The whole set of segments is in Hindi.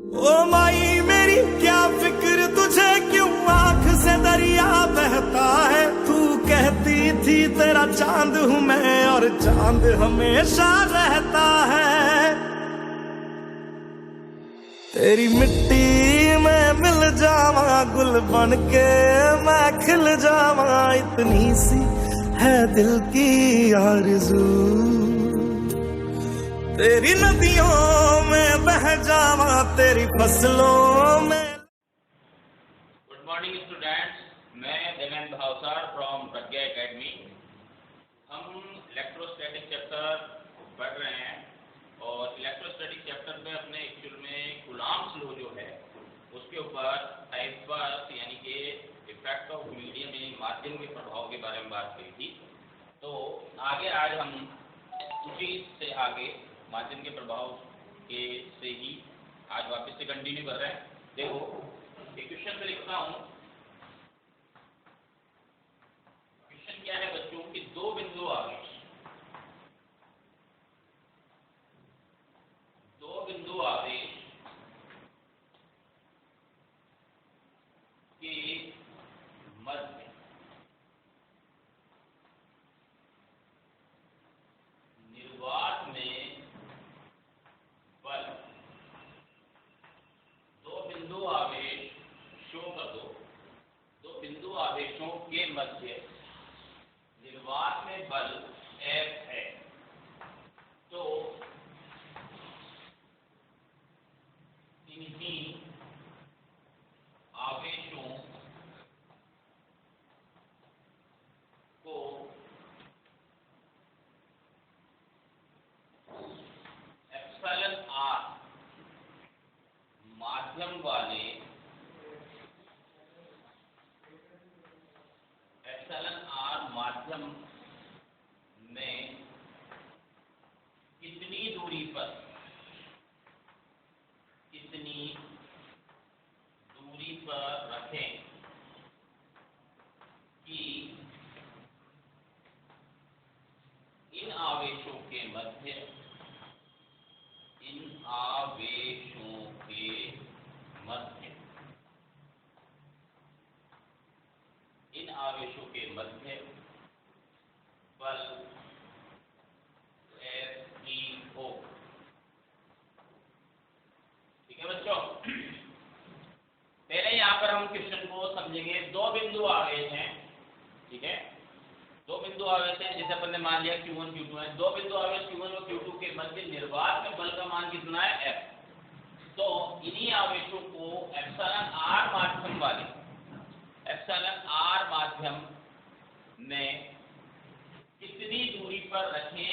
ओ माई मेरी क्या फिक्र तुझे, क्यों आंख से दरिया बहता है। तू कहती थी तेरा चांद हूँ मैं, और चांद हमेशा रहता है। तेरी मिट्टी में मिल जावा, गुल बन के मैं खिल जावा। इतनी सी है दिल की आरज़ू, तेरी नदियों में बह जावा, तेरी फसलों में। गुड मॉर्निंग स्टूडेंट्स, मैं Devendra Bhavsar from Pragya academy. हम इलेक्ट्रोस्टैटिक चैप्टर पढ़ रहे हैं और इलेक्ट्रोस्टैटिक चैप्टर में अपने एक्चुअल में कूलॉम्स लॉ जो है उसके ऊपर टाइप बस यानी कि इफेक्ट ऑफ मीडियम यानी माध्यम के प्रभाव के बारे में बात की थी। तो आगे आज हम उसी से आगे माध्यम के प्रभाव के से ही आज वापस से कंटिन्यू कर रहे हैं। देखो एक क्वेश्चन में लिखता हूँ। क्वेश्चन क्या है बच्चों कि दो बिंदु आवेश के मध्य निर्वात में बल, दो बिंदु आवेश शो कर दो, दो बिंदु आवेशों के मध्य निर्वात में बल F है। तो इन्हीं आवेशों को एप्सिलॉन R माध्यम वाले एप्सिलॉन R माध्यम में कितनी दूरी पर रखें कि इन आवेशों के मध्य बल F हो। ठीक है बच्चों, पहले यहाँ पर हम क्वेश्चन को समझेंगे। दो बिंदु आवेश हैं, ठीक है, दो बिंदु आवेश हैं। जैसे अपन ने मान लिया Q1 Q2 है। दो बिंदु आवेश Q1 और Q2 के मध्य निर्वात में बल का मान कितना है F। तो इन्हीं आवेशों को एप्सिलॉन R माध्यम वाले एप्सिलॉन R माध्यम में कितनी दूरी पर रखें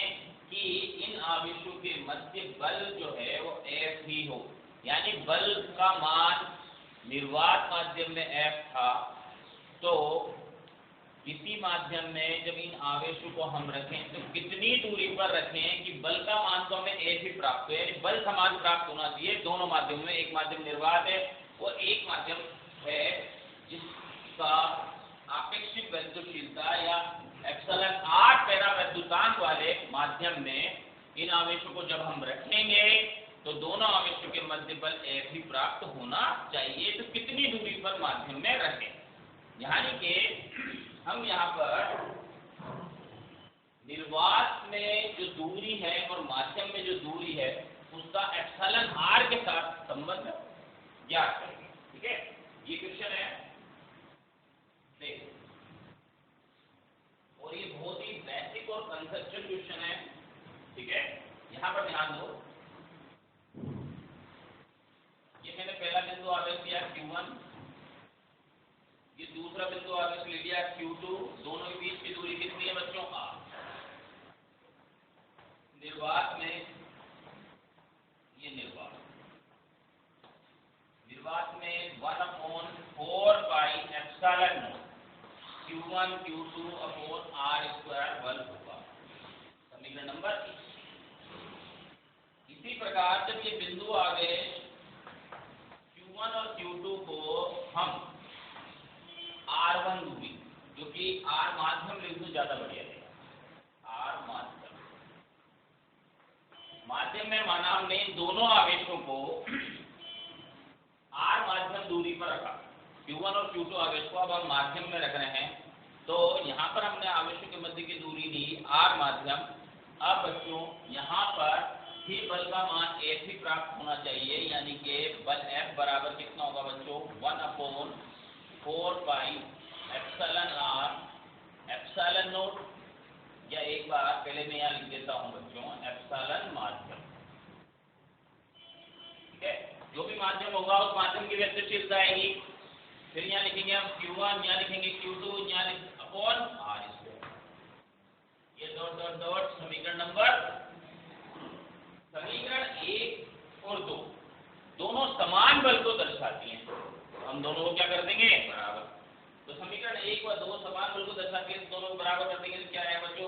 कि इन आवेशों के मध्य बल जो है वो F ही हो। यानी बल का मान निर्वात माध्यम में F था, तो इसी माध्यम में जब इन आवेशों को हम रखें तो कितनी दूरी पर रखें कि बल का मान तो हमें F ही प्राप्त हो। यानी बल समान प्राप्त होना चाहिए दोनों माध्यमों में। एक माध्यम निर्वात है और एक माध्यम है जिसका आपेक्षिक वैद्युतशीलता या एप्सिलॉन R पैरावैद्युतांक वाले माध्यम में इन आवेशों को जब हम रखेंगे तो दोनों आवेशों के मध्य बल F ही प्राप्त होना चाहिए। तो कितनी दूरी पर माध्यम में रखें, यानी कि हम यहाँ पर निर्वात में जो दूरी है और माध्यम में जो दूरी है उसका एप्सिलॉन R के साथ संबंध ज्ञात करेंगे। ठीक है, ये क्वेश्चन है देखो, और ये बहुत ही बेसिक और कंसेप्चुअल क्वेश्चन है। ठीक है, यहाँ पर ध्यान दो। ये मैंने पहला बिंदु आवेश लिया Q1, ये दूसरा बिंदु आवेश ले लिया Q2। दोनों के बीच की दूरी कितनी है बच्चों R। निर्वात में ये निर्वात में 1/4 pi epsilon Q1 Q2 upon R² बल होगा। समीकरण नंबर 1। इसी प्रकार जब ये बिंदु आवेश Q1 और Q2 को हम R1 दूरी, जो कि R माध्यम लिख दो ज्यादा बढ़िया रहेगा। R माध्यम में माना हमने इन दोनों आवेशों को Q1 और Q2 आवेश को अब हम माध्यम में रख रहे हैं। तो यहाँ पर हमने आवेशों के मध्य की दूरी ली r माध्यम। अब बच्चों यहाँ पर भी बल का मान F ही प्राप्त होना चाहिए, यानी कि बल F बराबर कितना होगा बच्चों, 1/4 pi epsilon r epsilon note, या एक बार पहले मैं यहाँ लिख देता हूँ बच्चों एप्सिलॉन माध्यम। ठीक है, जो भी माध्यम होगा उस माध्यम की वेक्टरशीलता आएगी। फिर यहाँ लिखेंगे हम Q1, यहाँ लिखेंगे Q2, यहाँ अपॉन r स्क्वायर। ये डॉट डॉट डॉट समीकरण 1 और 2 दोनों समान बल को दर्शाती हैं। हम दोनों को क्या कर देंगे, बराबर। तो समीकरण 1 व 2 समान बल को दर्शाती है, दोनों को बराबर कर देंगे। तो क्या है बच्चों,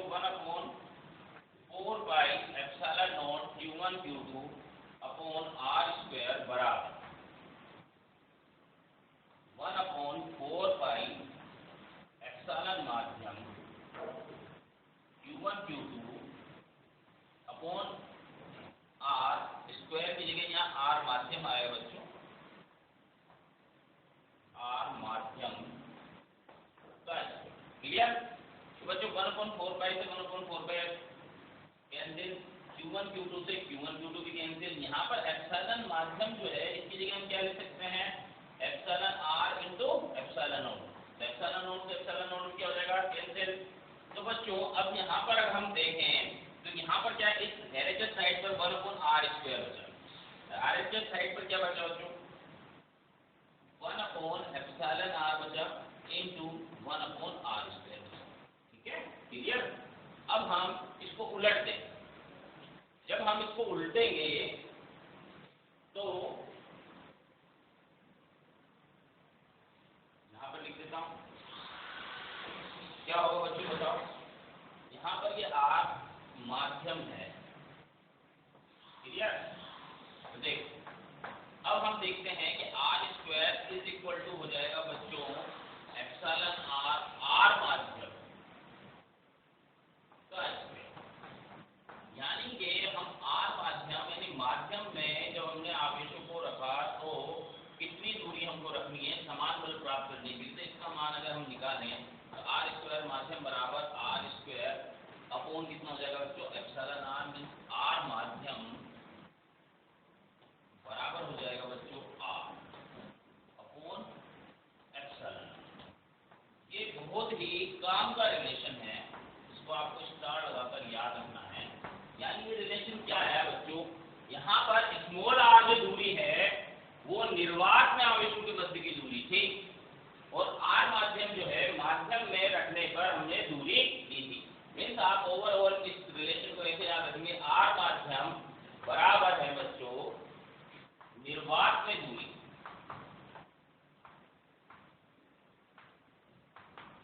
1/4 pi epsilon not Q1 Q2 upon r square बराबर 1/4 पाई एप्सिलॉन माध्यम Q1 Q2 upon r square की जगह यहाँ r माध्यम आएगा बच्चों, r माध्यम का क्लियर। बच्चों 1/4 पाई से 1/4 पाई कैंसिल, Q1 Q2 से Q1 Q2 भी कैंसिल। यहाँ पर एप्सिलॉन माध्यम जो है इसकी जगह हम क्या लिख सकते हैं, epsilon r into epsilon note. Epsilon note से एप्सिलॉन नोट क्या हो जाएगा, कैंसिल। तो बच्चों अब यहाँ पर अगर हम देखें तो यहाँ पर क्या है, इस एलएचएस साइड पर 1/r स्क्वायर बचा। आरएचएस साइड पर क्या बचा बच्चों, 1/एप्सिलॉन r बचा इंटू 1/r स्क्वायर। ठीक है, क्लियर। अब हम इसको उलट दें। जब हम इसको उल्टेंगे तो यहाँ पर लिख देता हूँ, क्या होगा बच्चों बताओ। यहाँ पर ये r माध्यम है, क्लियर। तो देख, अब हम देखते हैं कि r square is equal to हो जाएगा बच्चों एप्सिलॉन r माध्यम का स्क्वायर। यानी कि हम r माध्यम यानी माध्यम में जब हमने आवेशों को रखा तो कितनी दूरी हमको रखनी है समान बल प्राप्त करने के लिए। तो इसका मान अगर हम निकालें तो r स्क्वायर माध्यम बराबर r स्क्वायर अपॉन कितना हो जाएगा बच्चों, एप्सिलॉन r मींस r माध्यम बराबर हो जाएगा बच्चों r अपॉन एप्सिलॉन। ये बहुत ही काम का रिलेशन है, इसको आपको स्टार लगाकर याद रखना है। यानी ये रिलेशन क्या है बच्चों, यहाँ पर स्मॉल r जो दूरी है वो निर्वात में आवेशों के मध्य की दूरी थी, और r माध्यम जो है माध्यम में रखने पर हमने दूरी दी थी। मीन्स आप ओवरऑल इस रिलेशन को ऐसे याद रखेंगे, r माध्यम बराबर है बच्चों निर्वात में दूरी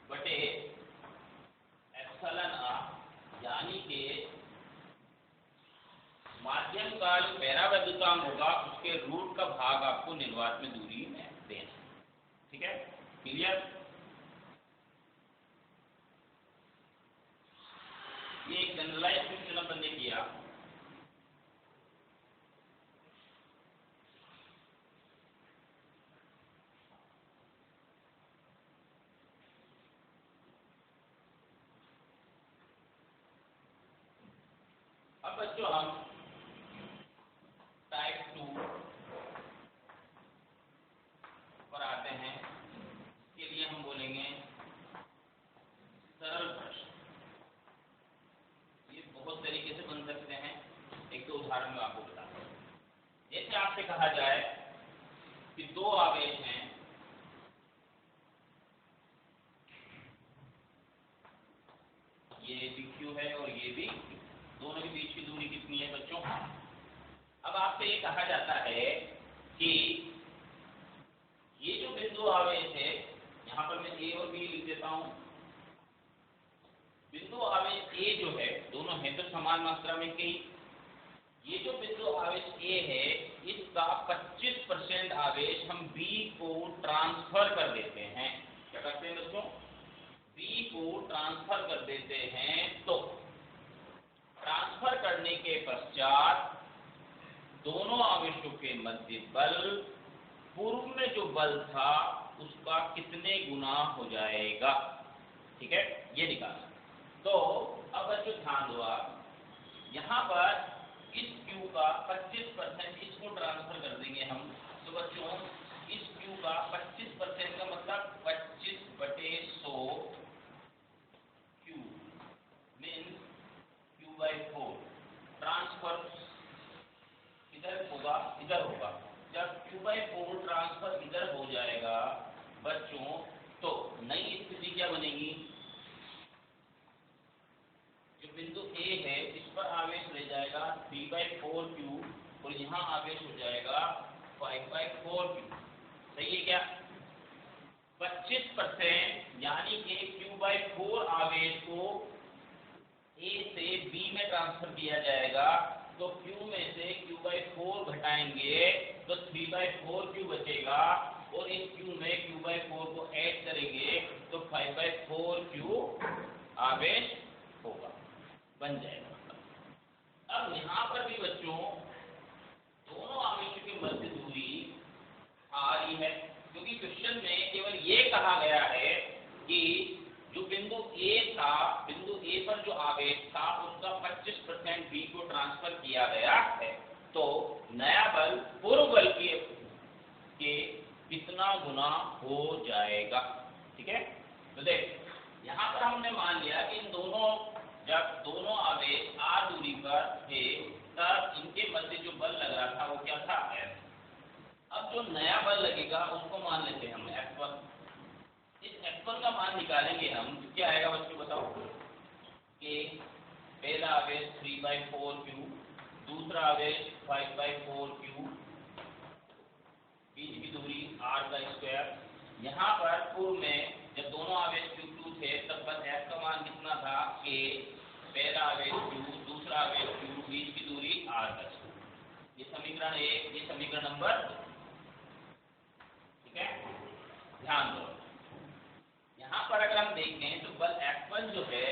बटे एप्सिलॉन r, यानी कि माध्यम का जो परावैद्युतांक होगा उसके रूट का भाग आपको निर्वात में दूरी में देना। ठीक है, क्लियर। ये एक जनरलाइज फंक्शन अपन ने किया। अब बच्चों हम टाइप 2 पर आते हैं। इसके लिए हम बोलेंगे सरल प्रश्न। ये बहुत तरीके से बन सकते हैं, एक तो उदाहरण में आपको बताता हूँ। जैसे आपसे कहा जाए कि दो आवेश हैं, ये भी Q है और ये भी, दोनों के बीच की दूरी कितनी है बच्चों। अब आपसे ये कहा जाता है कि ये जो बिंदु आवेश है, यहाँ पर मैं A और B लिख देता हूँ। बिंदु आवेश A जो है, दोनों है तो समान मात्रा में कई। ये जो बिंदु आवेश A है, इसका 25% आवेश हम B को ट्रांसफर कर देते हैं। क्या करते हैं बच्चों, B को ट्रांसफर कर देते हैं। तो ट्रांसफर करने के पश्चात दोनों आवेशों के मध्य बल पूर्व में जो बल था उसका कितने गुना हो जाएगा, ठीक है, ये निकालना। तो अब बच्चों ध्यान दो आप, यहाँ पर इस Q का 25% इसको ट्रांसफर कर देंगे हम। तो बच्चों इस Q का 25% का मतलब 25/100 Q मीन्स Q/4 ट्रांसफर इधर होगा, इधर होगा। जब Q/4 ट्रांसफर इधर हो जाएगा बच्चों, तो नई स्थिति क्या बनेगी, जो बिंदु A है इस पर आवेश ले जाएगा 3/4Q और यहाँ आवेश हो जाएगा 5/4Q। सही है क्या? 25% यानी कि Q/4 आवेश को A से B में ट्रांसफर किया जाएगा। तो Q में से Q/4 घटाएंगे तो 3/4Q बचेगा और इस Q में Q/4 को ऐड करेंगे तो 5/4Q आवेश होगा, बन जाएगा। अब यहाँ पर भी बच्चों दोनों आवेशों के मध्य दूरी आ रही है, क्योंकि क्वेश्चन में केवल ये कहा गया है कि जो बिंदु A था, बिंदु A पर जो आवेश था उसका 25% B को ट्रांसफर किया गया है। तो नया बल पूर्व बल के कितना गुना हो जाएगा, ठीक है। तो देख यहाँ पर हमने मान लिया कि इन दोनों, जब दोनों आवेश r दूरी पर थे तब इनके मध्य जो बल लग रहा था वो क्या था, F। अब जो नया बल लगेगा उसको मान लेते हैं हम F1। इस F1 का मान निकालेंगे हम, क्या आएगा बच्चों बताओ, कि पहला आवेश 3/4Q, दूसरा आवेश 5/4Q, बीच की दूरी r²। यहाँ पर पूर्व में जब दोनों आवेश Q2 थे तब बस F का मान कितना था, कि पहला आवेश Q, दूसरा आवेश Q, बीच की दूरी r²। ये समीकरण 1, ये समीकरण नंबर 2, ठीक है। ध्यान दो, यहाँ पर अगर हम देखें तो बल F1 जो है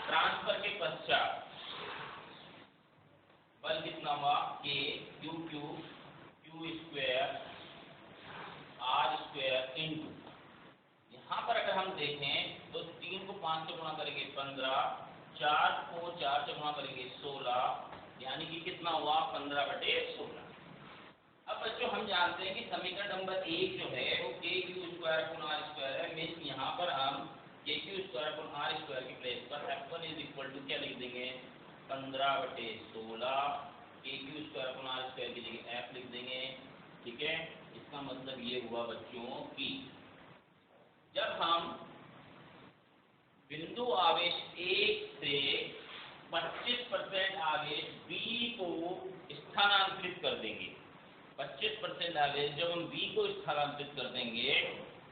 ट्रांसफर के पश्चात बल कितना हुआ, कि Q2 Q² r² इंटू, यहाँ पर अगर हम देखें तो 3 को 5 से गुणा करेंगे 15, 4 को 4 से गुणा करेंगे 16, यानी कि कितना हुआ 15/16। अब बच्चों हम जानते हैं कि समीकरण नंबर 1 जो है वो KQ² है। मीन्स यहाँ पर हम KQ² की प्लेस पर F1 क्या लिख देंगे, 15/16, KQ² की जगह F लिख देंगे, ठीक है। इसका मतलब ये हुआ बच्चों कि जब हम बिंदु आवेश 1 से 25% आवेश B को स्थानांतरित कर देंगे, 25% आवेश जब हम B को स्थानांतरित कर देंगे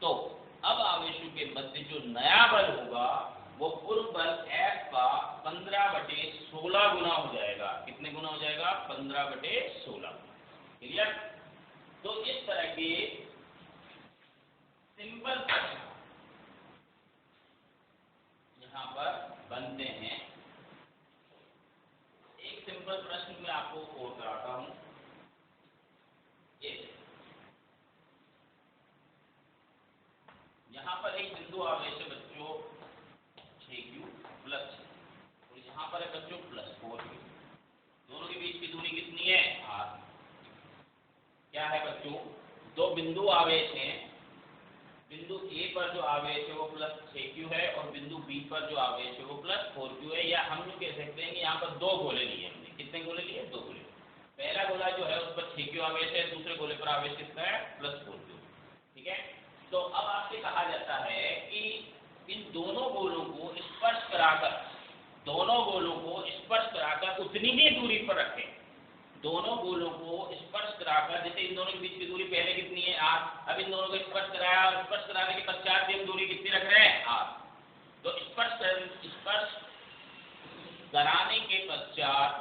तो अब आवेशों के मध्य जो नया बल होगा वो पूर्व बल F का 15/16 गुना हो जाएगा। कितने गुना हो जाएगा, 15/16। क्लियर? तो इस तरह के सिंपल प्रश्न यहाँ पर बनते हैं। एक सिंपल प्रश्न मैं आपको और कराता हूँ। यहाँ पर एक बिंदु आवेश है बच्चों 6Q प्लस, और यहाँ पर है बच्चों +4Q। दोनों के बीच की दूरी कितनी है, r। क्या है बच्चों, दो बिंदु आवेश हैं। बिंदु A पर जो आवेश है वो +6Q है और बिंदु B पर जो आवेश है वो +4Q है। या हम लोग कह सकते हैं कि यहाँ पर दो गोले लिए हमने। कितने गोले लिए, दो गोले। पहला गोला जो है उस पर 6Q आवेश है, दूसरे गोले पर आवेश कितना है, +4Q, ठीक है। तो अब आपसे कहा जाता है कि इन दोनों गोलों को स्पर्श कराकर, दोनों गोलों को स्पर्श कराकर उतनी ही दूरी पर रखें। दोनों गोलों को स्पर्श कराकर, जैसे इन दोनों के बीच की दूरी पहले कितनी है, r। अब इन दोनों को स्पर्श कराया और स्पर्श कराने के पश्चात हम दूरी कितनी रख रहे हैं, r। तो स्पर्श कराने के पश्चात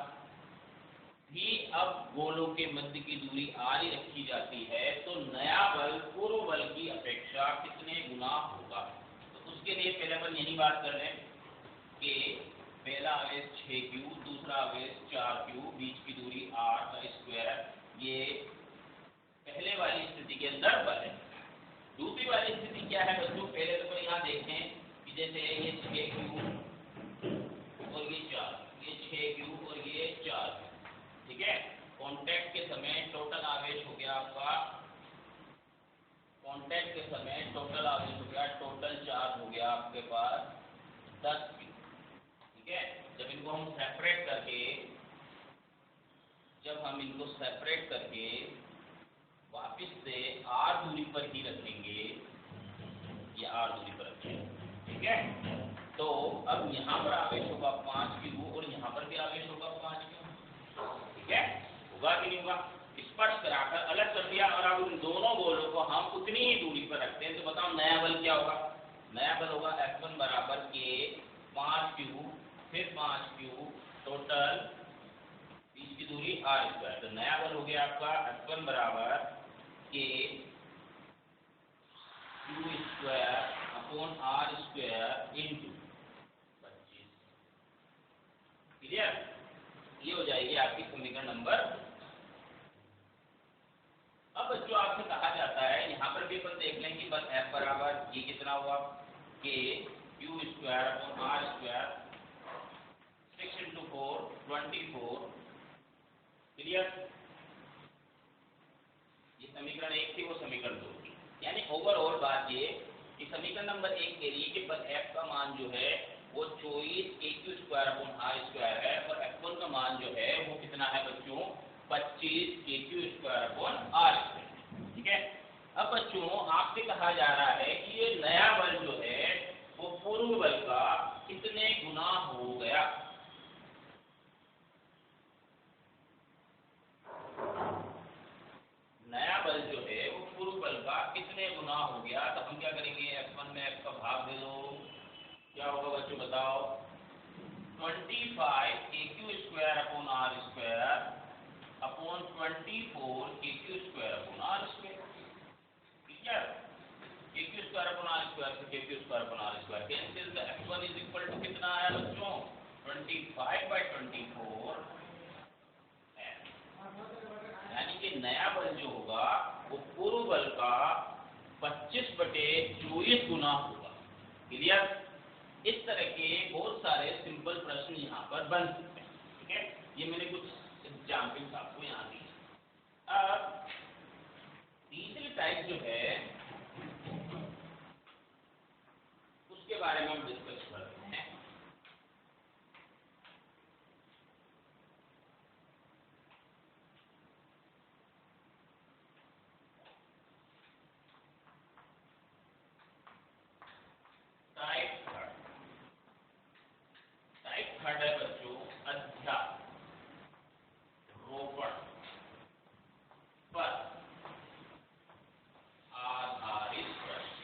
भी अब गोलों के मध्य की दूरी r ही रखी जाती है। तो नया बल पूर्व बल की अपेक्षा कितने गुना होगा। तो उसके लिए पहले अपन यही बात कर रहे हैं कि पहला आवेश 6Q, दूसरा आवेश 4Q, बीच की दूरी r²। ये पहले जैसे ये 6Q और ये 4, ये 6Q और ये 4, ठीक है। कांटेक्ट के समय टोटल आवेश हो गया आपका, कांटेक्ट के समय टोटल आवेश हो गया, टोटल चार्ज हो गया आपके पास 10Q, ठीक है। जब इनको हम सेपरेट करके, जब हम इनको सेपरेट करके वापिस से R दूरी पर ही रखेंगे, ये R दूरी पर रखेंगे, ठीक है। तो अब यहाँ पर आवेश होगा 5Q और यहाँ पर भी आवेश होगा 5Q, ठीक है। होगा कि नहीं होगा? स्पर्श कराकर अलग कर दिया और अब उन दोनों गोलों को हम उतनी ही दूरी पर रखते हैं, तो बताओ नया बल क्या होगा? नया बल होगा F1 बराबर K 5Q फिर 5Q टोटल बीच की दूरी R²। तो नया बल हो गया आपका F1 बराबर K Q² upon R² into 25। Clear? ये हो जाएगी आपकी समीकरण नंबर। अब बच्चों आपसे कहा जाता है, यहाँ पर भी अपन देख लें कि बल F बराबर ये कितना हुआ K Q² upon R², 6 × 4 24। Clear? ये समीकरण 1 थी, वो समीकरण 2 थी। यानी ओवरऑल बात ये कि समीकरण नंबर 1 के लिए कि बल F का मान जो है वो 24 KQ² अपॉन R² है और F1 का मान जो है वो कितना है बच्चों? 25 KQ² अपॉन R², ठीक है। अब बच्चों आपसे कहा जा रहा है कि ये नया बल जो है वो पूर्व बल का कितने गुना हो गया? नया बल जो है वो पूर्व बल का कितने गुना हो गया? तो हम क्या करेंगे, F1 में F का भाग दे दो, क्या होगा बच्चों बताओ? 25 KQ² upon R² upon 24 KQ² upon R²। ठीक है, KQ² अपॉन R² से KQ² अपॉन R² कैंसिल, तो F1 इज इक्वल टू कितना है बच्चों? 25/24 F। यानी कि नया बल जो होगा वो पूर्व बल का 25/24 गुना होगा। क्लियर? इस तरह के बहुत सारे सिंपल प्रश्न यहाँ पर बन सकते हैं, ठीक है। ये मैंने कुछ एग्जाम्पल्स आपको यहाँ दी। अब तीसरी टाइप जो है उसके बारे में हम डिस्कस करते हैं। टाइप थर्ड है बच्चों अध्यारोपण पर आधारित प्रश्न।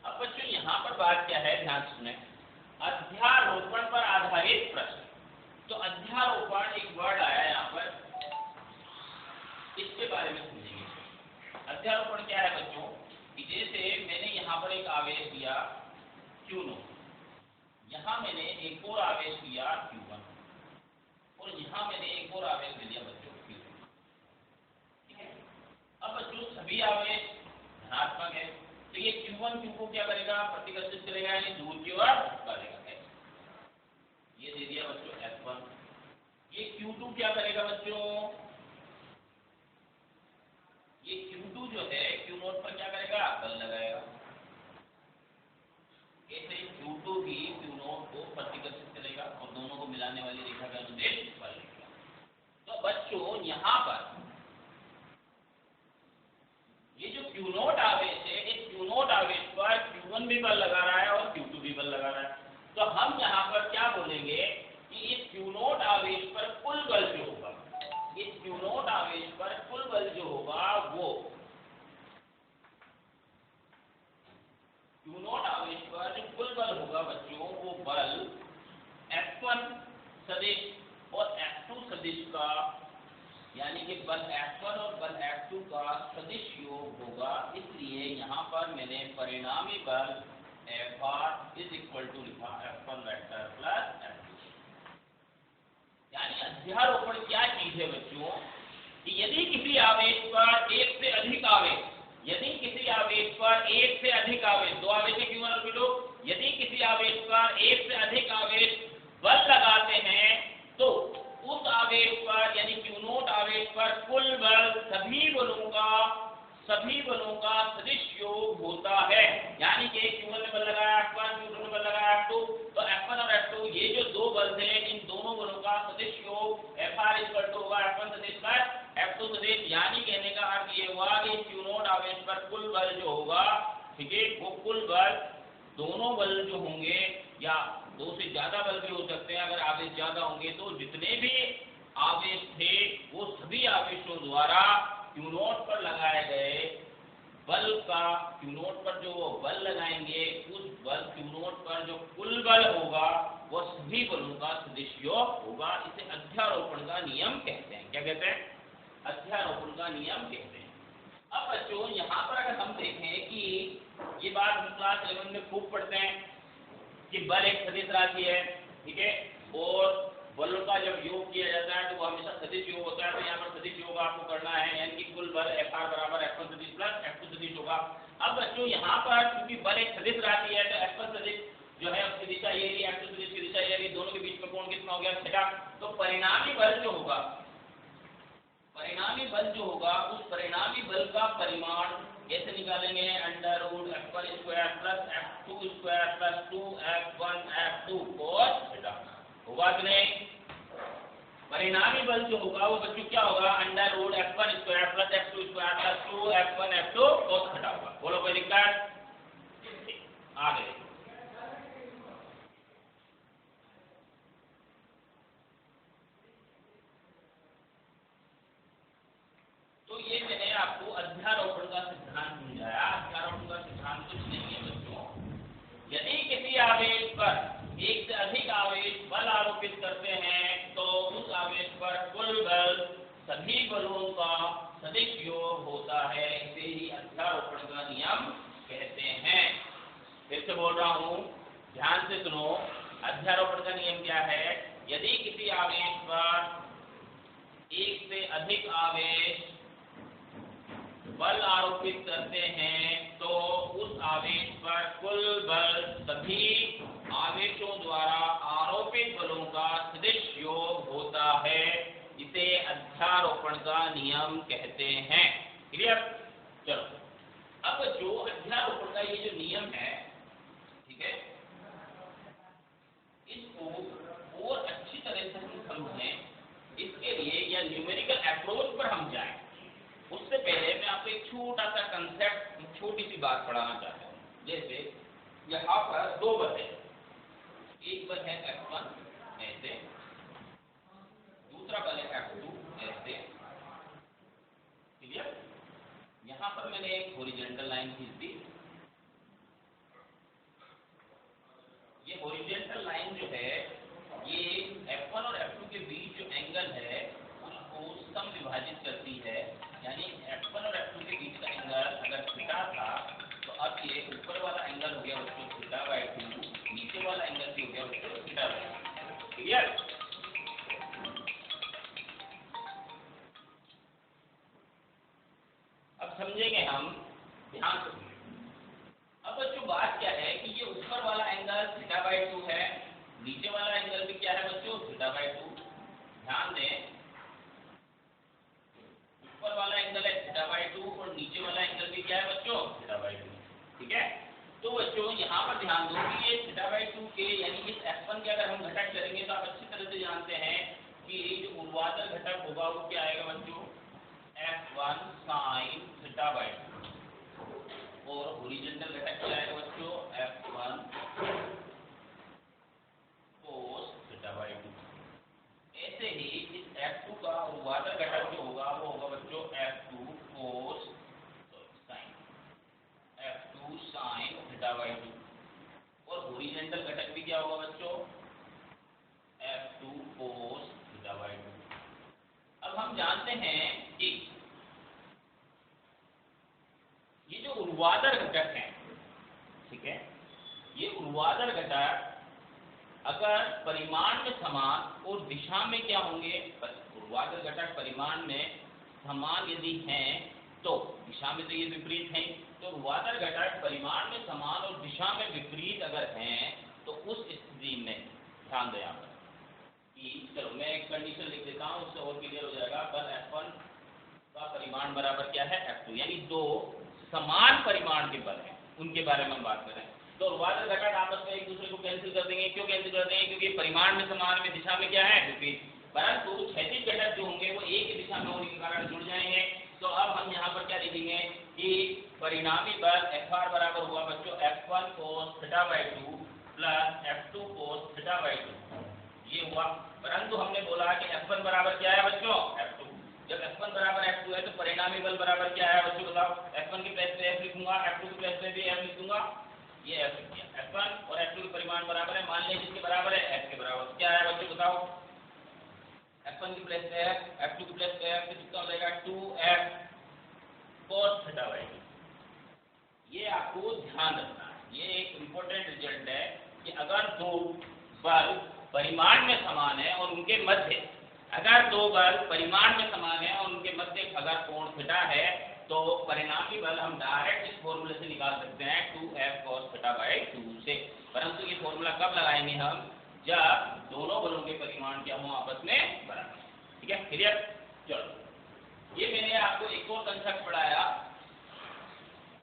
अब बच्चों यहाँ पर बात क्या है, ध्यान सुने। अध्यारोपण पर आधारित प्रश्न, तो अध्यारोपण एक वर्ड आया यहाँ पर, इसके बारे में समझेंगे। अध्यारोपण क्या है बच्चों? कि जैसे मैंने यहाँ पर एक आवेश दिया Q0, यहाँ मैंने एक और आवेश दिया Q1 और यहाँ मैंने एक और आवेश दे दिया बच्चों Q2, ठीक है। अब बच्चों सभी आवेश धनात्मक है, तो ये Q1 Q को क्या करेगा? प्रतिकर्षित करेगा, यानी दूर की ओर करेगा। ये दे दिया बच्चों F1। ये Q2 क्या करेगा बच्चों? ये Q2 जो है Q0 पर क्या करेगा? बल लगाएगा। ऐसे Q2 भी Q0 को प्रतिकर्षित करेगा और दोनों को मिलाने वाली रेखा का अनुदेश बल लेगा। तो बच्चों यहाँ पर ये जो Q0 आवेश है, इस Q0 आवेश पर Q1 भी बल लगा रहा है और Q2 भी बल लगा रहा है। तो हम यहाँ पर क्या बोलेंगे कि इस Q0 आवेश पर कुल बल जो होगा, इस Q0 आवेश पर कुल बल जो होगा वो Q0 आवेश पर जो कुल बल होगा बच्चों, वो बल F1 सदिश और F2 सदिश का, यानी कि बल F1 और बल F2 का सदिश योग होगा। इसलिए यहाँ पर मैंने परिणामी बल Fr इज इक्वल टू लिखा F1 वेक्टर प्लस F2। यानी अध्यारोपण क्या चीज है बच्चों? कि यदि किसी आवेश पर एक से अधिक आवेश, यदि किसी आवेश पर एक से अधिक आवेश, दो आवेश है Q1 और Q2, यदि किसी आवेश पर एक से अधिक आवेश बल लगाते हैं तो उस आवेश पर यानी Q0 आवेश पर कुल बल सभी बलों का सदिश योग होता है। यानी कि Q1 ने बल लगाया F1, Q2 ने बल लगाया F2, तो F1 और F2 ये जो दो बल हैं इन दोनों बलों का सदिश योग FR होगा F1 सदिश पर F2 सदिश। यानी कहने का अर्थ ये हुआ कि Q0 आवेश पर कुल बल जो होगा, ठीक है, वो कुल बल दोनों बल जो होंगे या दो से ज्यादा बल भी हो सकते हैं, अगर आवेश ज्यादा होंगे तो जितने भी आवेश थे वो सभी आवेशों द्वारा Q0 पर लगाए गए बल का, Q0 पर जो वो बल लगाएंगे उस बल Q0 पर जो कुल बल होगा वो सभी बलों का सदिश योग होगा। इसे अध्यारोपण का नियम कहते हैं। क्या कहते हैं? अध्यारोपण का नियम कहते हैं। अब बच्चों यहाँ पर अगर हम देखें कि ये बात हम क्लास 11 में खूब पढ़ते हैं कि बल एक सदिश राशि है, ठीक है, और बलों का जब योग किया जाता है तो वो हमेशा सदिश योग होता है। तो यहाँ पर सदिश योग आपको करना है, यानी कि कुल बल Fr बराबर F1 सदिश प्लस F2 सदिश होगा। अब बच्चों यहाँ पर क्योंकि बल एक सदिश राशि है तो F1 सदिश जो है उसकी दिशा ये रही, F2 सदिश की दिशा ये रही, दोनों के बीच में कोण कितना हो गया? थीटा। तो परिणामी बल जो होगा, परिणामी बल जो होगा उस परिणामी बल का परिमाण कैसे निकालेंगे? Under root F1 square plus F2 square plus 2F1 F2 cos theta होगा कि नहीं? परिणामी बल जो होगा वो बच्चों क्या होगा? Under root F1 square plus F2 square plus 2F1 F2 cos theta होगा। बोलो कोई दिक्कत? आगे तो ये मैंने आपको अध्यारोपण का सिद्धांत समझाया। अध्यारोपण का सिद्धांत कुछ नहीं है बच्चों, यदि किसी आवेश पर एक से अधिक आवेश बल आरोपित करते हैं तो उस आवेश पर कुल बल सभी बलों का सदिश योग होता है। इसे ही अध्यारोपण का नियम कहते हैं। फिर से बोल रहा हूँ, ध्यान से सुनो। अध्यारोपण का नियम क्या है? यदि किसी आवेश पर एक से अधिक आवेश बल आरोपित करते हैं तो उस आवेश पर कुल बल सभी आवेशों द्वारा आरोपित बलों का सदिश योग होता है। इसे अध्यारोपण का नियम कहते हैं। क्लियर? चलो, अब जो अध्यारोपण का ये जो नियम है, ठीक है, इसको और अच्छी तरह से हम समझें, इसके लिए या न्यूमेरिकल अप्रोच पर हम जाएं उससे पहले मैं आपको एक छोटा सा कंसेप्ट, छोटी सी बात पढ़ाना चाहता हूँ। जैसे यहाँ पर दो बल है, एक बल है F1 ऐसे, दूसरा बल है F2 ऐसे। क्लियर? यहाँ पर मैंने एक हॉरिजॉन्टल लाइन खींच दी। ये हॉरिजॉन्टल लाइन जो है ये F1 और F2 के बीच जो एंगल है उसको सम विभाजित करती है। यानी F1 और F2 के बीच का एंगल अगर थीटा था तो अब ये ऊपर वाला एंगल हो गया बच्चों θ/2, नीचे वाला एंगल भी हो गया बच्चों θ/2। क्लियर? अब समझेंगे हम, ध्यान से। अब बच्चों बात क्या है कि ये ऊपर वाला एंगल θ/2 है, नीचे वाला एंगल भी क्या है बच्चों? θ/2। ध्यान दें, ऊपर वाला एंगल है θ/2 और नीचे वाला एंगल भी क्या है बच्चों? θ/2। ठीक है? तो बच्चों यहाँ पर ध्यान दो कि ये θ/2 के यानी इस F1 के अगर हम घटक करेंगे तो आप अच्छी तरह से जानते हैं कि जो ऊर्ध्वाधर घटक होगा वो क्या आएगा बच्चों? F1 sin θ/2 और हॉरिजॉन्टल घटक क्या आएगा बच्चों? F1 cos θ/2। ऐसे ही इस F2 का ऊर्ध्वाधर घटक जो होगा वो होगा बच्चों F2 cos sin θ/2 और हॉरिजॉन्टल घटक भी क्या होगा बच्चों? F2 cos θ/2। अब हम जानते हैं कि ये जो ऊर्ध्वाधर घटक है, ठीक है, ये ऊर्ध्वाधर घटक अगर परिमाण में समान और दिशा में क्या होंगे? ऊर्ध्वाधर घटक परिमाण में समान यदि हैं तो दिशा में तो ये विपरीत हैं, तो ऊर्ध्वाधर घटक परिमाण में समान और दिशा में विपरीत अगर हैं तो उस स्थिति में ध्यान दें यहाँ पर कि चलो मैं एक कंडीशन लिख देता हूँ, उससे और क्लियर हो जाएगा। बल F1 का परिमाण बराबर क्या है F2, यानी दो समान परिमाण के बल हैं, उनके बारे में हम बात करें। तो ऊर्ध्वाधर घटक आपस में एक दूसरे को कैंसिल कर देंगे। क्यों कैंसिल कर देंगे? क्योंकि परिमाण में समान में दिशा में क्या है विपरीत, परंतु क्षैतिज घटक जो होंगे वो एक ही दिशा में होने के कारण जुड़ जाएंगे। तो अब हम यहाँ पर क्या लिखेंगे कि परिणामी बल Fr बराबर हुआ बच्चों F1 cos θ/2 plus F2 cos θ/2, ये हुआ। परंतु हमने बोला कि F1 बराबर क्या है बच्चों F2, जब F1 बराबर F2 है तो परिणामी बल बराबर क्या है बच्चों बताओ। F1 की प्लेस पे F लिखूंगा, F2 की प्लेस पे भी F लिख दूंगा, ये F लिख दिया। F1 और F2 के परिमाण बराबर है, मान लीजिए किसके बराबर है F के बराबर, क्या है बच्चों बताओ। F1 की प्लेस पे F, F2 की प्लेस पे F, तो कितना हो जाएगा 2F cos θ/2। ये आपको ध्यान रखना है, ये एक इम्पोर्टेंट रिजल्ट है कि अगर दो बल परिमाण में समान है और उनके मध्य, अगर दो बल परिमाण में समान है और उनके मध्य अगर कोण थीटा है तो परिणामी बल हम डायरेक्ट इस फॉर्मूले से निकाल सकते हैं 2F cos θ/2 से। परंतु ये फॉर्मूला कब लगाएंगे हम, जब दोनों बलों के परिमाण क्या हो आपस में बराबर। ठीक है, क्लियर। चलो ये मैंने आपको एक और कंसेप्ट पढ़ाया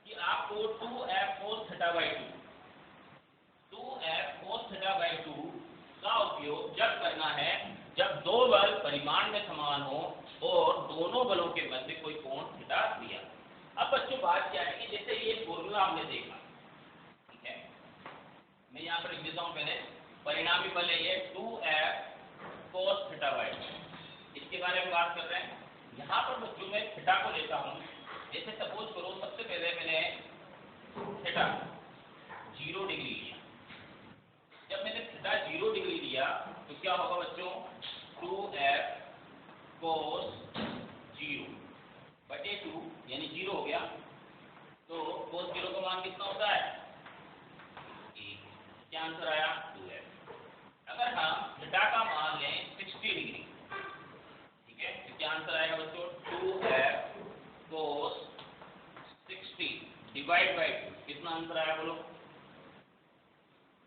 कि आपको 2F cos θ/2 का उपयोग जब करना है जब दो बल परिमाण में समान हो और दोनों बलों के मध्य कोई कोण थीटा दिया। अब बच्चों बात क्या है कि जैसे ये फॉर्मूला हमने देखा, ठीक है, मैं यहाँ पर लिख देता हूँ पहले, परिणामी बल है ये 2F cos θ/2, इसके बारे में बात कर रहे हैं। यहाँ पर बच्चों मैं थीटा को लेता हूँ, जैसे सपोज करो सबसे पहले मैंने थीटा 0 डिग्री लिया। जब मैंने थीटा 0 डिग्री लिया तो क्या होगा बच्चों 2F cos 0/2 यानी 0 हो गया। तो cos 0 का मान कितना होता है 1, क्या आंसर आया 2F। अगर हम थीटा का मान लें 60 डिग्री, ठीक है, तो क्या आंसर आएगा बच्चों 2F cos 60/2, कितना आंसर आया बोलो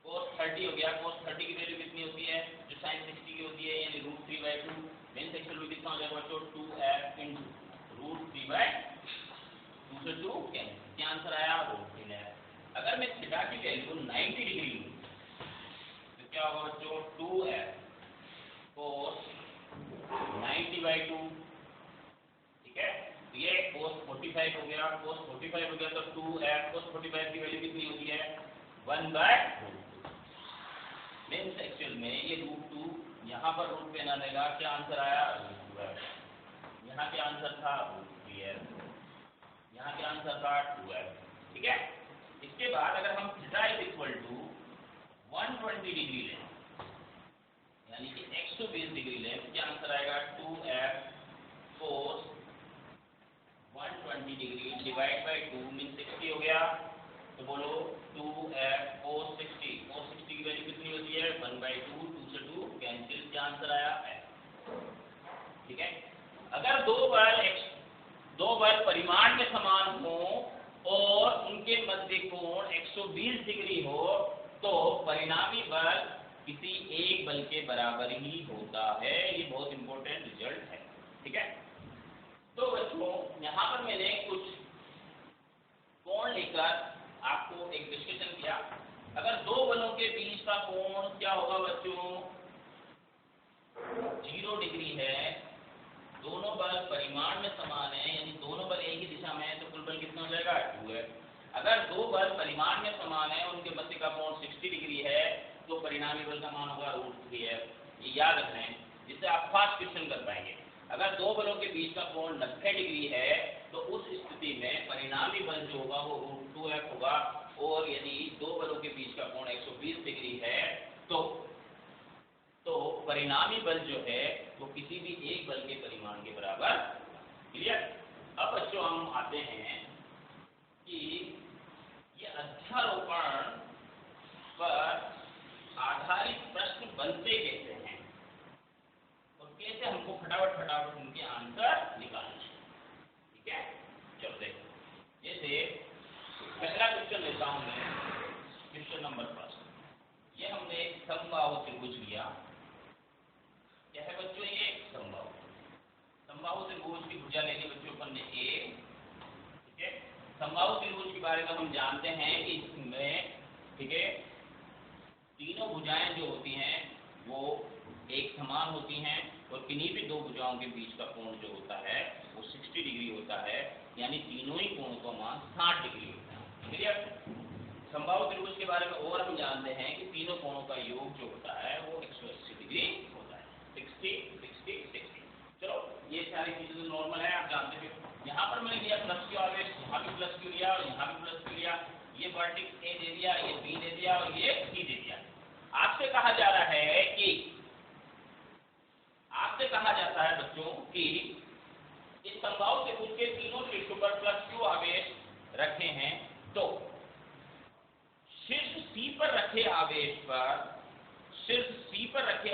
cos 30 हो गया। cos 30 की वैल्यू कितनी होती है जो sin 60 की होती है, यानी √3/2। मेन सेक्शन में कितना हो जाएगा बच्चों 2F × √3/2 से 2 कैंसिल, क्या आंसर आया √3F। अगर मैं थीटा की वैल्यू 90 डिग्री लूं तो क्या होगा बच्चों 2F cos 90/2, ठीक है। तो ये cos 45 हो गया, cos 45 हो गया तो 2F cos 45 की वैल्यू कितनी होती है 1/2। मेन सेक्शन में ये √2 यहाँ पर रूट पे ना लेगा, क्या आंसर आया √2F। यहाँ के आंसर था √3F, यहाँ के आंसर था 2F, ठीक है। इसके बाद अगर हम थीटा = 120 डिग्री लें, यानी कि 120 डिग्री लें, तो क्या आंसर आएगा 2F cos 120 डिग्री /2 मीन 60 हो गया। तो बोलो 2F cos 60, cos 60 की वैल्यू कितनी होती है 1/2, 2 से 2 कैंसिल, क्या आंसर आया F, ठीक है। अगर दो बल परिमाण में समान हो और उनके मध्य कोण 120 डिग्री हो तो परिणामी बल किसी एक बल के बराबर ही होता है। ये बहुत इंपॉर्टेंट रिजल्ट है, ठीक है। तो बच्चों यहाँ पर मैंने कुछ कोण लेकर आपको एक डिस्कशन किया। अगर दो बलों के बीच का कोण क्या होगा बच्चों 0 डिग्री है, दोनों बल परिमाण में समान है, यानी दोनों बल एक ही दिशा में है, तो कुल बल कितना हो जाएगा 2F। अगर दो बल परिमाण में समान है और उनके मध्य का कोण 60 डिग्री है तो परिणामी बल का मान होगा √3F। ये याद रखना है, जिससे आप फास्ट क्वेश्चन कर पाएंगे। अगर दो बलों के बीच का कोण 90 डिग्री है तो उस स्थिति में परिणामी बल जो होगा वो √2F होगा, और यदि दो बलों के बीच का कोण 120 डिग्री है तो परिणामी बल जो है वो किसी भी एक बल के परिमाण के बराबर। क्लियर। अब बच्चों हम आते हैं कि ये अध्यारोपण पर आधारित प्रश्न बनते कैसे हैं और कैसे हमको फटाफट उनके आंसर निकालने हैं। लेता हूं मैं क्वेश्चन नंबर 1। ये हमने एक समबाहु त्रिभुज लिया। क्या है बच्चों? ये समबाहु त्रिभुज की भुजा लेनी बच्चों अपन ने ए। ठीक है, समबाहु त्रिभुज के बारे में हम जानते हैं कि इसमें, ठीक है, तीनों भुजाएं जो होती हैं वो एक समान होती हैं और किन्हीं भी दो भुजाओं के बीच का कोण जो होता है वो 60 डिग्री होता है, यानी तीनों ही कोणों का मान 60 डिग्री होता है। क्लियर? समबाहु त्रिभुज के बारे में और हम जानते हैं कि तीनों कोणों का योग जो होता है वो 180 डिग्री होता है। 60 60 60। चलो, ये सारी चीजें तो नॉर्मल है, आप जानते हो। यहाँ पर मैंने लिया प्लस क्यू आवेश, यहाँ भी प्लस क्यू लिया और यहाँ भी प्लस क्यू लिया। ये वर्टेक्स ए दे दिया, ये बी दे दिया और ये सी दे दिया। आपसे कहा जा रहा है कि आपसे कहा जाता है बच्चों कि इस समबाहु त्रिभुज के तीनों शीर्षों पर प्लस क्यू आवेश रखे हैं, तो शीर्ष सी पर रखे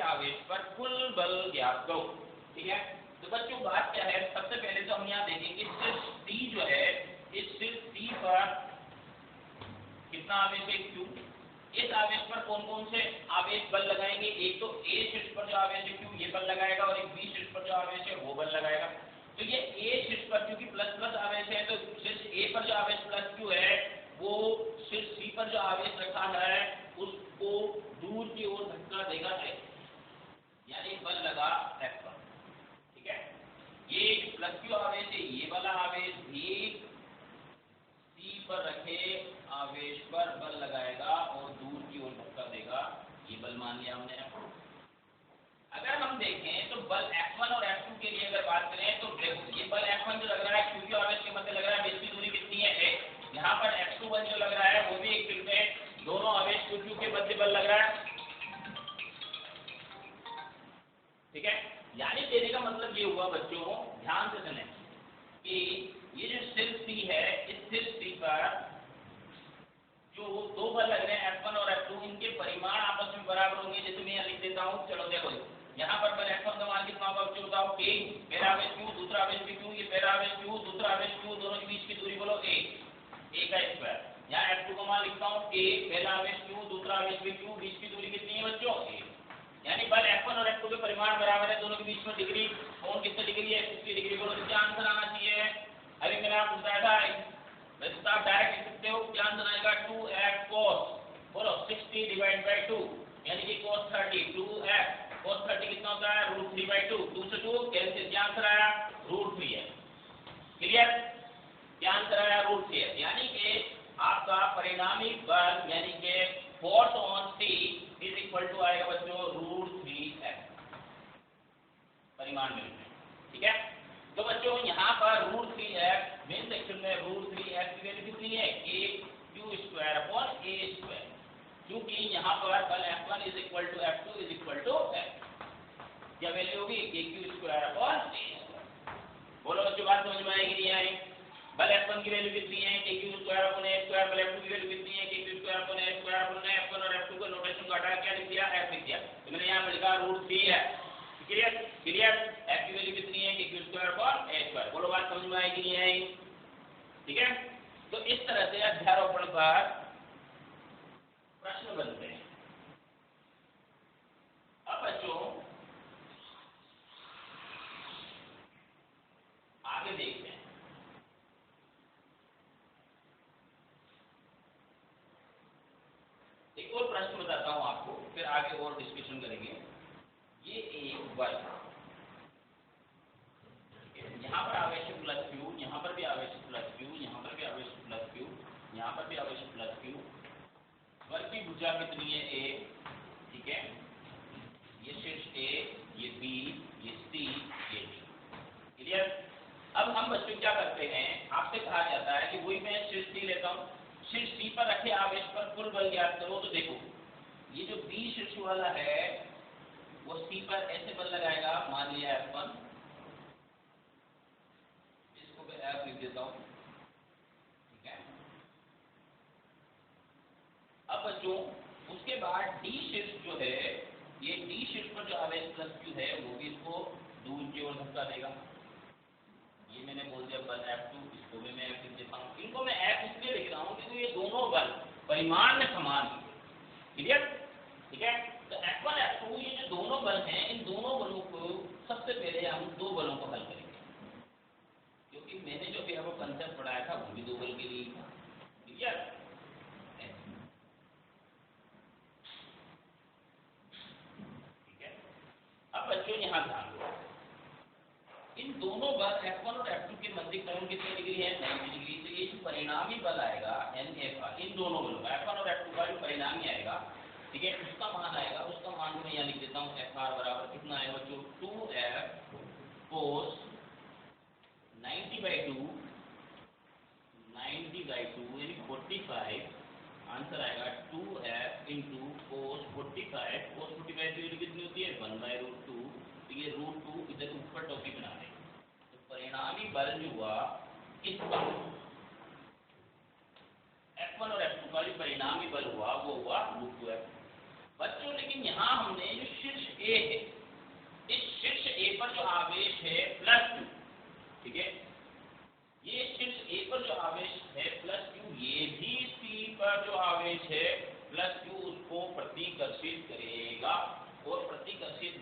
आवेश पर कुल बल ज्ञात करो। ठीक है, तो बच्चों बात क्या है? सबसे पहले तो हम यहाँ देखेंगे शीर्ष सी जो है, इस शीर्ष सी पर कितना आवेश है? क्यू। इस आवेश पर कौन कौन से आवेश बल लगाएंगे? एक तो ए शीर्ष पर जो आवेश है क्यू, ये बल लगाएगा, और एक बी शीर्ष पर जो आवेश है वो बल लगाएगा। तो ये ए शीर्ष पर क्योंकि प्लस प्लस आवेश है, तो शीर्ष ए पर जो आवेश प्लस क्यू है वो शीर्ष सी पर जो आवेश रखा है उसको दूर की ओर धक्का देगा है, यानी बल लगा F पर। ठीक है, ये प्लस क्यू आवेश है, ये वाला आवेश भी सी पर रखे आवेश पर बल लगाएगा और दूर की ओर धक्का देगा। ये बल मान लिया हमने F। अगर हम देखें तो बल F1 और F2 के लिए अगर बात करें तो ये बल F1 जो लग रहा है क्योंकि आवेश के मध्य लग रहा है, बीच की दूरी कितनी है? यहाँ पर F2 जो लग रहा है वो भी एक फिल्म है, दोनों आवेश क्यू के मध्य बल लग रहा है। ठीक है, यानी देने का मतलब ये हुआ बच्चों, ध्यान से सुने कि ये जो शीर्ष सी है, इस शीर्ष सी पर जो दो बल लग रहे हैं F1 और F2, इनके परिमाण आपस में बराबर होंगे। जैसे मैं यहाँ लिख देता हूँ, चलो देखो, यहाँ पर बल F1 का मान कितना होगा बच्चों? बताओ। K, पहला आवेश Q, दूसरा आवेश भी Q, ये पहला आवेश Q, दूसरा आवेश Q, दोनों के बीच की दूरी बोलो A का स्क्वायर। यहाँ F2 का मान लिखता हूँ K, पहला आवेश Q, दूसरा आवेश भी Q, बीच की दूरी कितनी है बच्चों? A। यानी बल F1 और F2 के परिमाण बराबर है, दोनों के बीच में डिग्री, कोण कितने डिग्री है? 60 डिग्री। बोलो क्या आंसर आना चाहिए? अभी मैंने आपको बताया था, वैसे तो आप डायरेक्ट लिख सकते हो, क्या आंसर आएगा? 2f cos, बोलो 60 डिवाइड बाई 2, यानी कि cos 30, 2f cos 30 कितना होता है? √3/2, 2 से 2 कैंसिल, क्या आंसर आया? √3 है। क्लियर? क्या आंसर आया? √3 है। यानी कि आपका परिणामी बल यानी कि force on C is equal to आएगा बच्चों √3f, परिमाण मिलते हैं। ठीक है, तो बच्चों यहाँ पर √3f, मेन सेक्शन में √3f की वैल्यू कितनी है? KQ²/A², क्योंकि यहाँ पर बल F1 is equal to F2 is equal to F। क्या वैल्यू होगी? KQ²/A²। बोलो बच्चों, बात समझ में आएगी नहीं आएगी? बल F1 की वैल्यू कितनी है? KQ²/A²। बल F2 की वैल्यू कितनी है? KQ²/A²। F1 और F2 का नोटेशन को हटा क्या लिख दिया? F लिख दिया। तो मैंने यहाँ लिखा √3 है। क्लियर? क्लियर? F की वैल्यू कितनी है? KQ²/A²। बोलो बात समझ में आएगी नहीं आएगी? ठीक है, तो इस तरह से अध्यारोपण पर प्रश्न बनते हैं। अब बच्चों आगे देखते हैं। एक और प्रश्न बताता हूं आपको, फिर आगे और डिस्कशन करेंगे। ये एक बल, यहाँ पर आवेश प्लस क्यू, यहाँ पर भी आवेश प्लस क्यू, यहाँ पर भी आवेश प्लस क्यू, यहाँ पर भी आवेश प्लस क्यू। बल की भुजा कितनी है? A। ठीक है, ये शीर्ष A, ये B, ये C, ये D। क्लियर? अब हम बच्चों क्या करते हैं, आपसे कहा जाता है कि वही मैं शीर्ष C लेता हूँ, शीर्ष C पर रखे आवेश पर कुल बल ज्ञात करो। तो देखो, ये जो B शीर्ष वाला है वो C पर ऐसे बल लगाएगा, मान लिया F1, इसको मैं F लिख देता हूँ। ठीक है, अब बच्चों उसके बाद D शीर्ष जो है, ये D शीर्ष पर जो आवेश प्लस क्यू है वो भी इसको दूर की ओर धक्का देगा, ये मैंने बोल दिया बल F2, इसको भी मैं F लिख देता हूँ। इनको मैं F इसलिए लिख रहा हूँ क्योंकि ये दोनों बल परिमाण में समान है। क्लियर? ठीक है, तो F1 F2 ये जो दोनों बल हैं, इन दोनों बलों को सबसे पहले हम दो बलों को हल करेंगे, क्योंकि मैंने जो भी आपको कंसेप्ट पढ़ाया था वो भी दो बल के लिए था। क्लियर? ठीक है, अब बच्चों यहाँ ध्यान दो, इन दोनों बल F1 और F2 के मध्य कोण कितने डिग्री है? 90 डिग्री। तो ये जो परिणामी बल आएगा NF का, इन दोनों बलों का F1 और F2 का जो परिणामी आएगा, ठीक है, उसका मान आएगा, उसका मान मैं यहाँ लिख देता हूँ, FR बराबर कितना आएगा बच्चों? 2F cos 90/2 यानी 45, आंसर आएगा 2F इंटू cos 45। cos 45 कितनी होती है? 1/√2। तो ये √2 इधर ऊपर टोपी बना दें, तो परिणामी बल जो हुआ इसका F1 और F2 का जो परिणामी बल हुआ वो हुआ √2F। बच्चों लेकिन यहाँ हमने जो शीर्ष A है, इस शीर्ष A पर जो आवेश है +2, ठीक है, ये शीर्ष A पर जो आवेश है +2, ये भी C पर जो आवेश है +2 उसको प्रतिकर्षित करेगा, और प्रतिकर्षित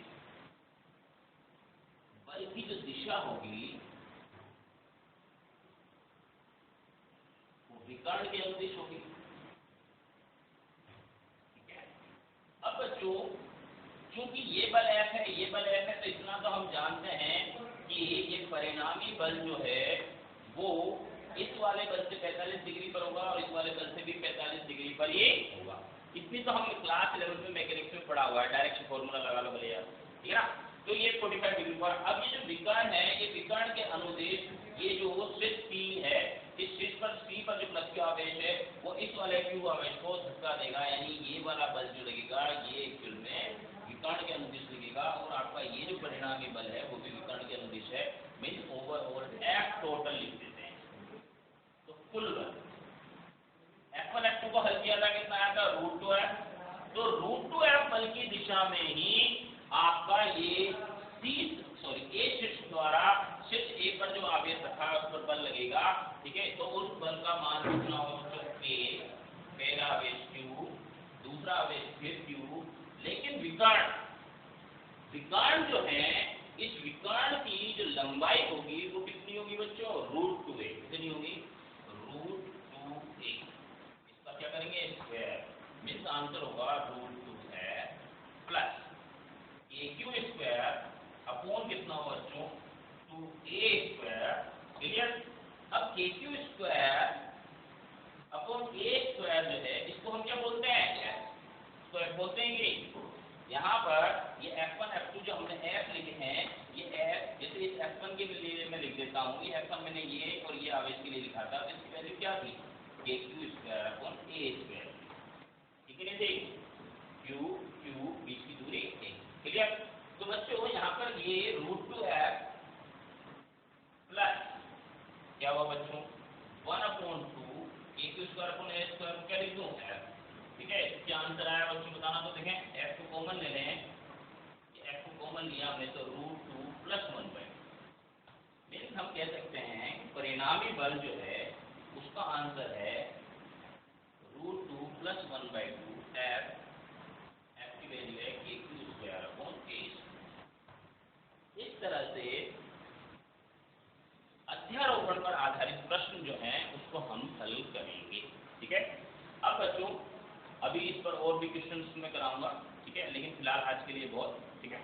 बल की जो दिशा होगी वो विकर्ण के अनुदिश होगी। ठीक है, अब बच्चों क्योंकि ये बल F है, ये बल F है, तो इतना तो हम जानते हैं कि ये परिणामी बल जो है वो इस वाले बल से 45 डिग्री पर होगा और इस वाले बल से भी 45 डिग्री पर ये होगा। इतनी तो हम क्लास 11 में मैकेनिक्स में पढ़ा हुआ है, डायरेक्शन फॉर्मूला लगा लो भले यार, ठीक है ना। तो ये 45 डिग्री पर, अब ये जो विकर्ण है, ये विकर्ण के अनुदेश ये जो शीर्ष P है, इस शीर्ष पर P पर जो प्लस Q आवेश है वो इस वाले Q आवेश को धक्का देगा, यानी ये वाला बल जो लगेगा ये एक्चुअल में विकर्ण के अनुदिश लगेगा, और आपका ये जो परिणामी बल है वो भी विकर्ण के अनुदिश है। मीन्स ओवरऑल F टोटल लिख देते हैं। तो कुल बल F1 F2 को हल किया था, कितना आया था? √2F। तो √2F बल की दिशा में ही आपका ये A शीर्ष द्वारा शीर्ष A पर जो आवेश रखा है उस पर बल लगेगा। ठीक है, तो उस बल का मान कितना होगा? K, पहला आवेश Q, दूसरा आवेश फिर Q, लेकिन विकर्ण जो है, इस विकर्ण की जो लंबाई होगी वो कितनी होगी बच्चों? √2A। कितनी होगी? √2A। इसका क्या करेंगे? स्क्वायर। मीन्स आंसर होगा √2F प्लस AQ² अपॉन कितना होगा बच्चों? 2A²। क्लियर? अब AQ² अपॉन A² जो है इसको हम क्या बोलते हैं? इसको F बोलते हैं कि यहाँ पर ये F1 F2 जो हमने F लिखे हैं, ये F जैसे इस F1 के लिए मैं लिख देता हूँ, ये F1 मैंने ये और ये आवेश के लिए लिखा था, तो इसकी वैल्यू क्या थी? AQ² upon A²। ठीक है नहीं? Q बीच की दूरी A। क्लियर? तो बच्चों यहाँ पर ये √2F प्लस क्या हुआ बच्चों? 1/2 AQ² अपॉन A² क्या लिख दूँ? F। ठीक है, क्या आंसर आया बच्चों बताना तो देखें। F को कॉमन ले लें, F को कॉमन लिया हमने तो √2 प्लस 1/2। मीन्स हम कह सकते हैं कि परिणामी बल जो है उसका आंसर है √2 प्लस 1/2 F। F की वैल्यू है AQ² अपॉन A। इस तरह से अध्यारोपण पर आधारित प्रश्न जो हैं उसको हम हल करेंगे। ठीक है, अब बच्चों अभी इस पर और भी क्वेश्चंस मैं कराऊंगा, ठीक है, लेकिन फिलहाल आज के लिए बहुत, ठीक है।